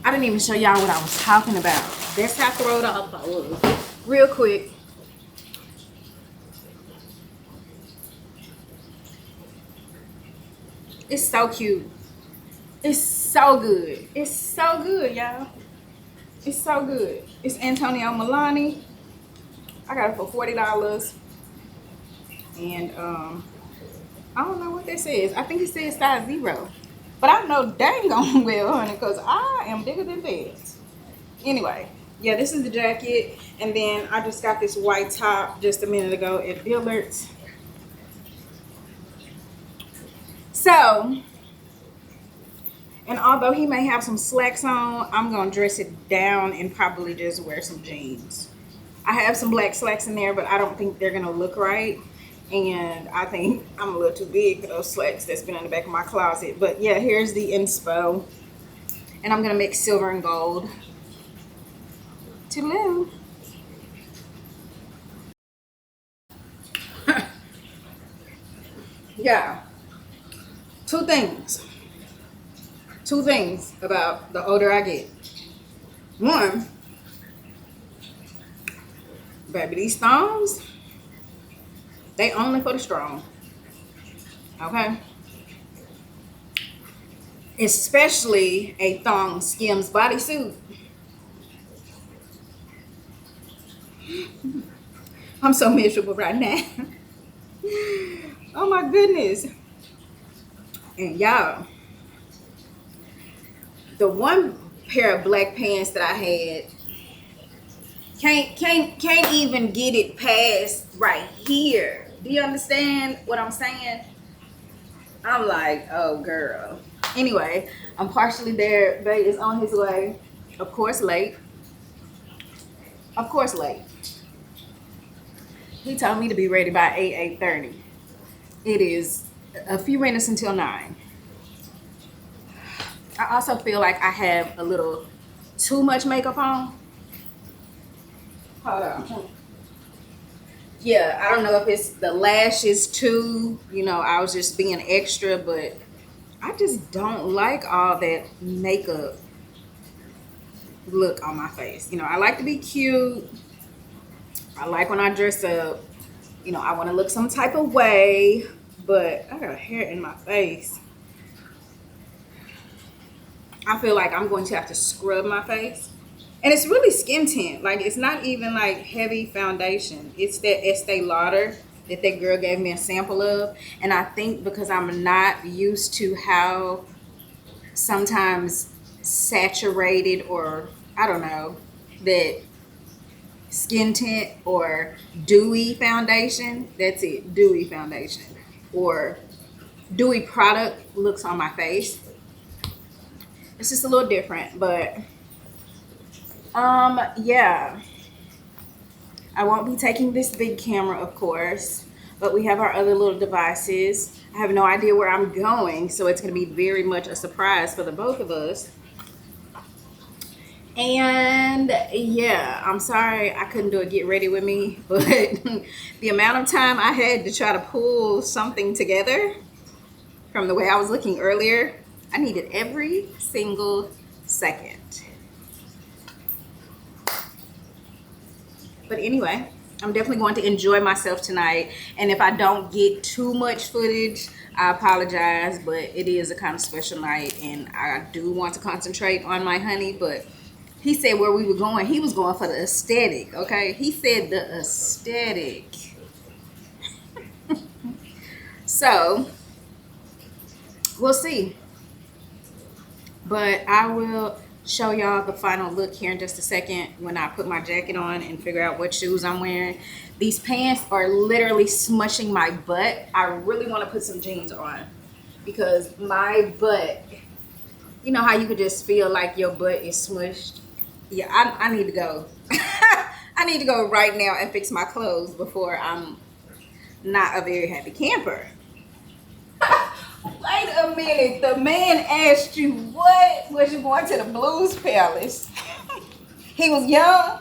I didn't even show y'all what I was talking about. That's how thrown off I was. Real quick. It's so cute. It's so good. It's so good, y'all. It's so good. It's Antonio Milani. I got it for $40. And I don't know what that says. I think it says size 0. But I know dang on well, honey, because I am bigger than that. Anyway, yeah, this is the jacket. And then I just got this white top just a minute ago at Dillard's. So, and although he may have some slacks on, I'm going to dress it down and probably just wear some jeans. I have some black slacks in there, but I don't think they're going to look right. And I think I'm a little too big for those slacks that's been in the back of my closet. But yeah, here's the inspo. And I'm going to mix silver and gold. Toodaloo. Yeah. Two things about the older I get. One, baby, these thongs, they only for the strong. Okay? Especially a thong Skims bodysuit. I'm so miserable right now. Oh my goodness. And y'all, the one pair of black pants that I had can't even get it past right here. Do you understand what I'm saying? I'm like, oh girl. Anyway, I'm partially there. Bae is on his way. Of course late. Of course late. He told me to be ready by 8:30. It is a few minutes until 9. I also feel like I have a little too much makeup on. Hold on. Yeah, I don't know if it's the lashes too. You know, I was just being extra, but I just don't like all that makeup look on my face. You know, I like to be cute. I like when I dress up. You know, I want to look some type of way, but I got hair in my face. I feel like I'm going to have to scrub my face. And it's really skin tint. Like, it's not even like heavy foundation. It's that Estee Lauder that girl gave me a sample of. And I think because I'm not used to how sometimes saturated, or I don't know, that skin tint or dewy foundation, that's it, dewy foundation, or dewy product looks on my face. It's just a little different, but yeah, I won't be taking this big camera, of course, but we have our other little devices. I have no idea where I'm going, so it's going to be very much a surprise for the both of us. And yeah, I'm sorry I couldn't do a get ready with me, but the amount of time I had to try to pull something together from the way I was looking earlier, I needed every single second. But anyway, I'm definitely going to enjoy myself tonight. And if I don't get too much footage, I apologize, but it is a kind of special night and I do want to concentrate on my honey. But he said where we were going, he was going for the aesthetic, okay? He said the aesthetic. So, we'll see. But I will show y'all the final look here in just a second when I put my jacket on and figure out what shoes I'm wearing. These pants are literally smushing my butt. I really want to put some jeans on because my butt You know how you could just feel like your butt is smushed? Yeah, I need to go. I need to go right now and fix my clothes before I'm not a very happy camper. Wait a minute. The man asked you, what was you going to the Blues Palace? He was young.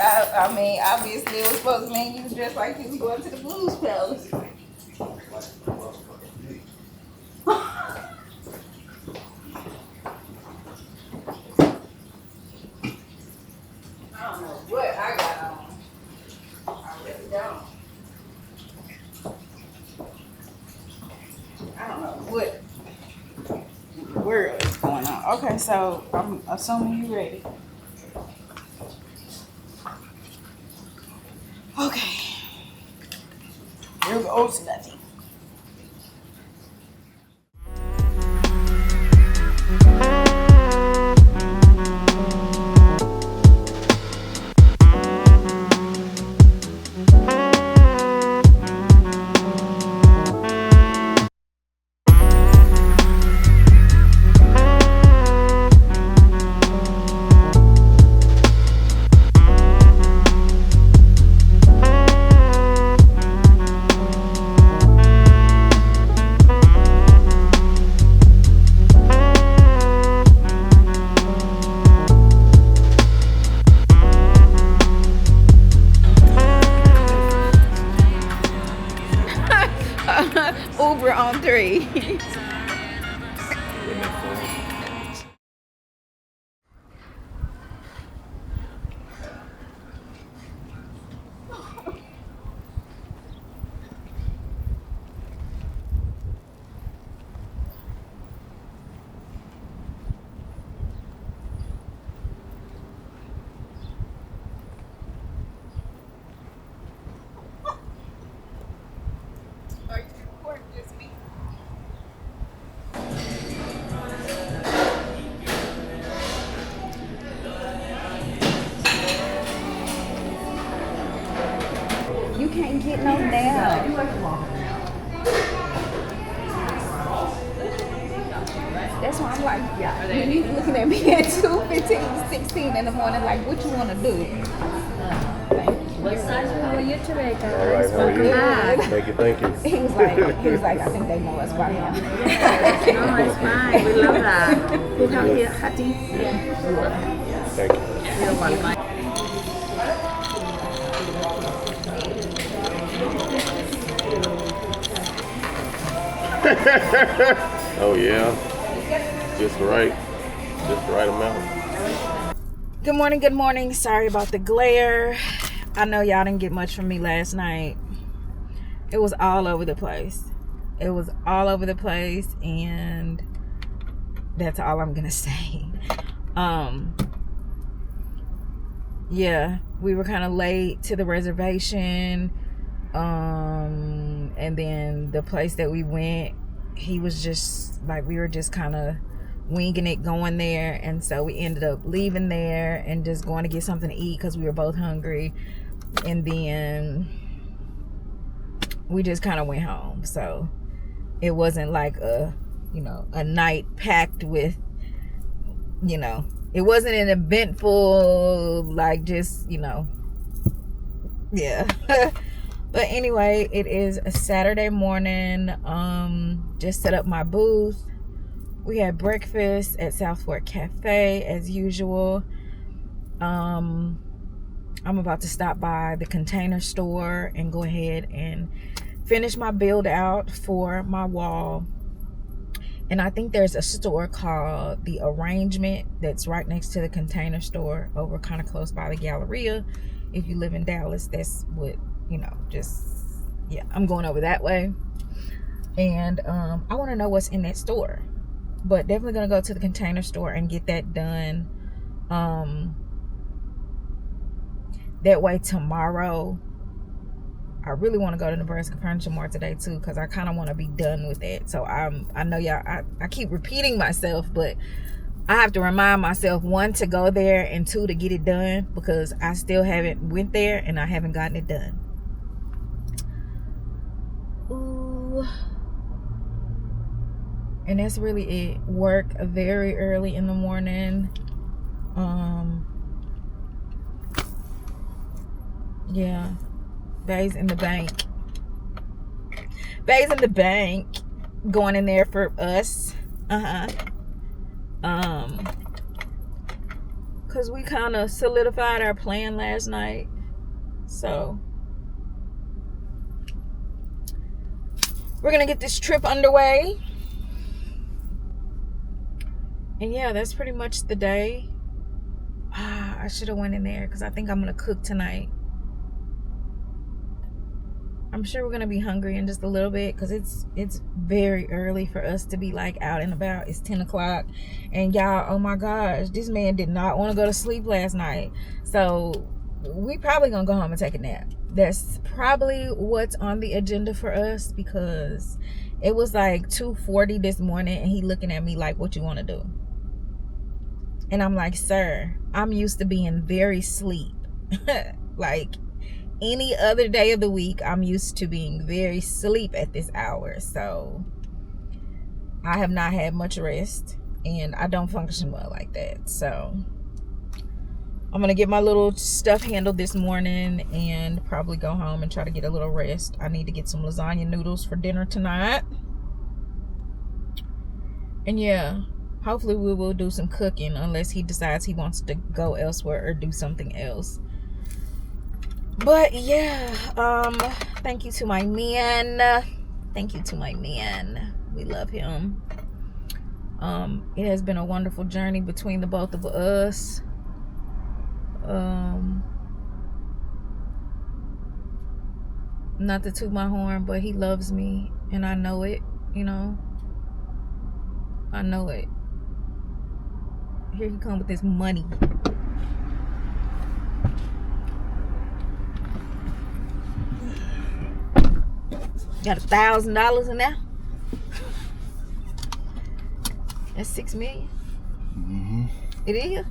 I mean, obviously it was supposed to mean you was dressed like you was going to the Blues Palace. I don't know what I got on. I really don't. I don't know what in the world is going on. Okay, so I'm assuming you ready. Okay. Here goes nothing. Uber on 3. Are you recording just me? You can't get no nail. That's why I'm like, yeah. You looking at me at 2:15, 16 in the morning, like, what you want to do? How are you today, guys? All right, how are you? Thank you, thank you. He was like, I think they know us by now. No, it's fine. We love that. Who come here, Hati? Thank you. You're welcome. Oh yeah, just the right amount. Good morning, good morning. Sorry about the glare. I know y'all didn't get much from me last night. It was all over the place. It was all over the place, and that's all I'm gonna say. Yeah, we were kind of late to the reservation. And then the place that we went, he was just like, we were just kind of winging it going there, and so we ended up leaving there and just going to get something to eat because we were both hungry, and then we just kind of went home. So it wasn't like a night packed with, it wasn't an eventful, like, just, yeah. But anyway, it is a Saturday morning. Just set up my booth. We had breakfast at South Fork Cafe as usual. I'm about to stop by the Container Store and go ahead and finish my build out for my wall. And I think there's a store called The Arrangement that's right next to the Container Store, over kind of close by the Galleria. If you live in Dallas, that's what, I'm going over that way. And I want to know what's in that store. But definitely going to go to the Container Store and get that done. That way tomorrow, I really want to go to Nebraska Furniture Mart today too, because I kind of want to be done with it. So I know y'all, I keep repeating myself, but I have to remind myself, one, to go there, and two, to get it done, because I still haven't went there and I haven't gotten it done. Ooh. And that's really it. Work very early in the morning. Yeah. Bays in the bank. Bays in the bank. Going in there for us. Cause we kind of solidified our plan last night. So we're gonna get this trip underway. And yeah, that's pretty much the day. I should have went in there because I think I'm gonna cook tonight. I'm sure we're gonna be hungry in just a little bit because it's very early for us to be like out and about. It's 10 o'clock, and y'all, oh my gosh, this man did not want to go to sleep last night. So we probably gonna go home and take a nap. That's probably what's on the agenda for us, because it was like 2:40 this morning and he looking at me like, what you want to do? And I'm like, sir, I'm used to being very sleep. Like any other day of the week, I'm used to being very sleep at this hour. So I have not had much rest, and I don't function well like that. So I'm gonna get my little stuff handled this morning and probably go home and try to get a little rest. I need to get some lasagna noodles for dinner tonight. And yeah, hopefully we will do some cooking, unless he decides he wants to go elsewhere or do something else. But yeah, thank you to my man. Thank you to my man. We love him. It has been a wonderful journey between the both of us. Not to toot my horn, but he loves me, and I know it, you know. I know it. Here he come with his money. Got $1,000 in there. That's $6 million. Mm-hmm. It is.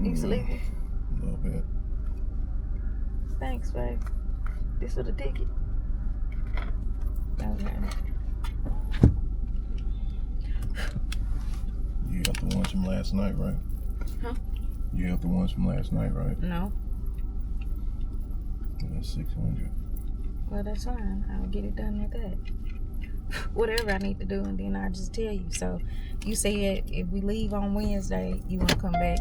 You sleeping? A little bit. Thanks, babe. This for the ticket. Okay. You got the ones from last night, right? Huh? You got the ones from last night, right? No. That's 600. Well, that's fine. I'll get it done like that. Whatever I need to do, and then I'll just tell you. So, you said if we leave on Wednesday, you want to come back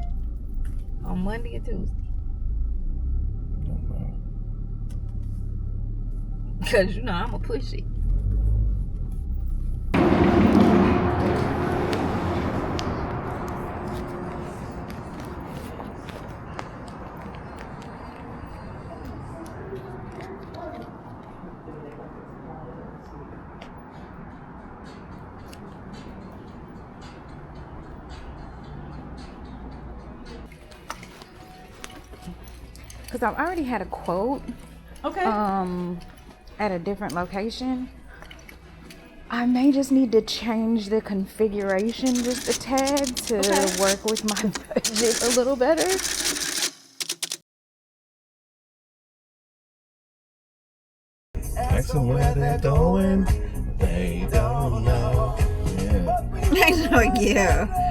on Monday or Tuesday? Don't matter. Because, you know, I'm going to push it. Because I've already had a quote. Okay. At a different location. I may just need to change the configuration just a tad to work with my budget a little better. Ask them where they're going. They don't know. Yeah. Yeah.